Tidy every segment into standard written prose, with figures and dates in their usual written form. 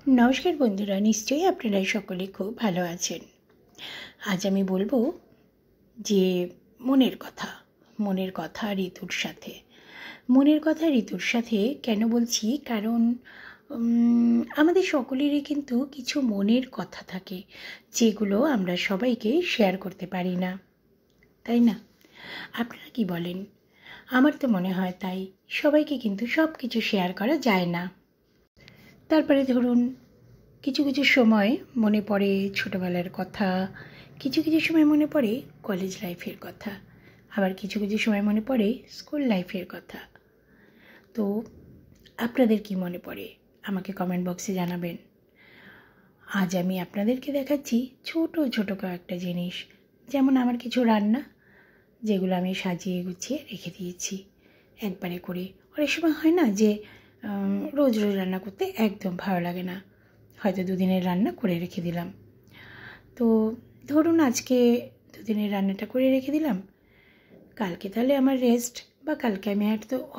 नमस्कार बंधुरा निश्चयই আপনারা সকলে খুব ভালো আছেন। আজ আমি বলবো যে মনের কথা ঋতুর সাথে কেন বলছি, কারণ আমাদের সকলেরই কিন্তু কিছু মনের কথা থাকে যেগুলো আমরা সবাইকে শেয়ার করতে পারি না, তাই না? আপনারা কি বলেন? আমার তো মনে হয় তাই। সবাইকে কিন্তু সব কিছু শেয়ার করা যায় না। তারপরে ধরুন কিছু কিছু সময় মনে পড়ে ছোটোবেলার কথা, কিছু কিছু সময় মনে পড়ে কলেজ লাইফের কথা, আবার কিছু কিছু সময় মনে পড়ে স্কুল লাইফের কথা। তো আপনাদের কি মনে পড়ে আমাকে কমেন্ট বক্সে জানাবেন। আজ আমি আপনাদেরকে দেখাচ্ছি ছোট ছোট কয়েকটা জিনিস, যেমন আমার কিছু রান্না যেগুলো আমি সাজিয়ে গুছিয়ে রেখে দিয়েছি একবারে করে। অনেক সময় হয় না যে রোজ রোজ রান্না করতে একদম ভালো লাগে না, হয়তো দুদিনের রান্না করে রেখে দিলাম। তো ধরুন আজকে দুদিনের রান্নাটা করে রেখে দিলাম, কালকে তাহলে আমার রেস্ট, বা কালকে আমি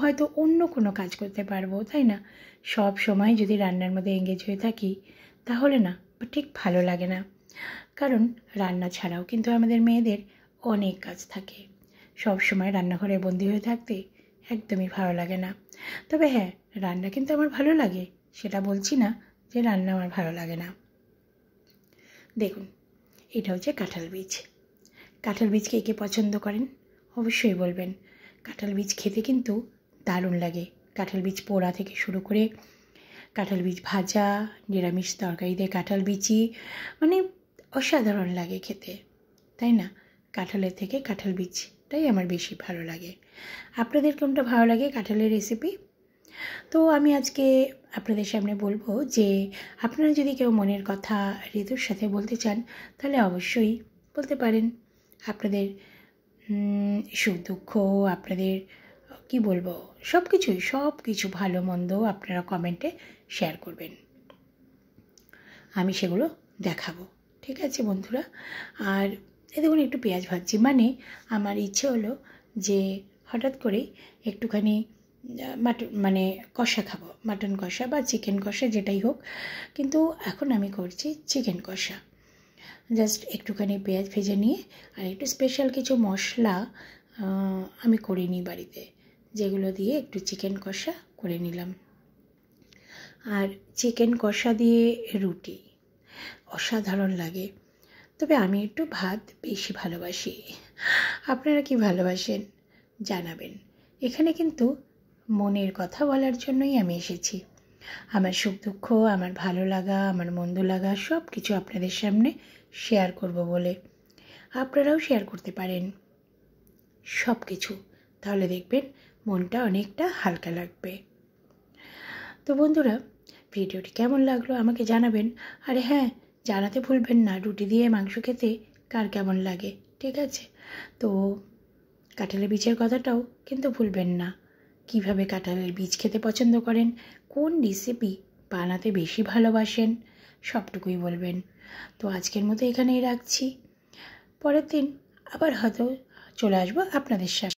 হয়তো অন্য কোনো কাজ করতে পারবো, তাই না? সব সময় যদি রান্নার মধ্যে এঙ্গেজ হয়ে থাকি তাহলে না ঠিক ভালো লাগে না। কারণ রান্না ছাড়াও কিন্তু আমাদের মেয়েদের অনেক কাজ থাকে। সব সময় রান্নাঘরে বন্দি হয়ে থাকতে একদমই ভালো লাগে না। তবে হ্যাঁ, রান্না কিন্তু আমার ভালো লাগে, সেটা বলছি না যে রান্না আমার ভালো লাগে না। দেখুন, এটা হচ্ছে কাঁঠাল বীজ। কাঁঠাল বীজ কে কে পছন্দ করেন অবশ্যই বলবেন। কাঁঠাল বীজ খেতে কিন্তু দারুণ লাগে। কাঁঠাল বীজ পোড়া থেকে শুরু করে কাঁঠাল বীজ ভাজা, নিরামিষ তরকারিতে কাঁঠাল বীজই মানে অসাধারণ লাগে খেতে, তাই না? কাঁঠালের থেকে কাঁঠাল বীজটাই আমার বেশি ভালো লাগে। আপনাদের কোনটা ভালো লাগে কাঁঠালের রেসিপি? তো আমি আজকে আপনাদের সামনে বলবো যে আপনারা যদি কেউ মনের কথা ঋতুর সাথে বলতে চান তাহলে অবশ্যই বলতে পারেন। আপনাদের সুখ দুঃখ, আপনাদের কি বলবো, সব কিছু ভালো মন্দ আপনারা কমেন্টে শেয়ার করবেন, আমি সেগুলো দেখাবো। ঠিক আছে বন্ধুরা? আর দেখুন একটু পেঁয়াজ ভাজছি, মানে আমার ইচ্ছে হলো যে হঠাৎ করে একটুখানি কষা খাবো, মাটন কষা বা চিকেন কষা যেটাই হোক, কিন্তু এখন আমি করছি চিকেন কষা। জাস্ট একটুখানি পেঁয়াজ ভেজে নিয়ে আর একটু স্পেশাল কিছু মশলা আমি করে নিই বাড়িতে, যেগুলো দিয়ে একটু চিকেন কষা করে নিলাম। আর চিকেন কষা দিয়ে রুটি অসাধারণ লাগে। তবে আমি একটু ভাত বেশি ভালোবাসি। আপনারা কি ভালোবাসেন জানাবেন। এখানে কিন্তু মনের কথা বলার জন্যই আমি এসেছি। আমার সুখ দুঃখ, আমার ভালো লাগা, আমার মন্দ লাগা সব কিছু আপনাদের সামনে শেয়ার করব বলে। আপনারাও শেয়ার করতে পারেন সব কিছু, তাহলে দেখবেন মনটা অনেকটা হালকা লাগবে। তো বন্ধুরা, ভিডিওটি কেমন লাগলো আমাকে জানাবেন। আর হ্যাঁ, জানাতে ভুলবেন না রুটি দিয়ে মাংস খেতে কার কেমন লাগে, ঠিক আছে? তো কাঁঠালের বীজের কথাটাও কিন্তু ভুলবেন না। কিভাবে কাঁঠালের বীজ খেতে পছন্দ করেন, কোন রেসিপি বানাতে বেশি ভালোবাসেন, সবটুকুই বলবেন। তো আজকের মতো এখানেই রাখছি, পরের দিন আবার হয়তো চলে আসবো আপনাদের সাথে।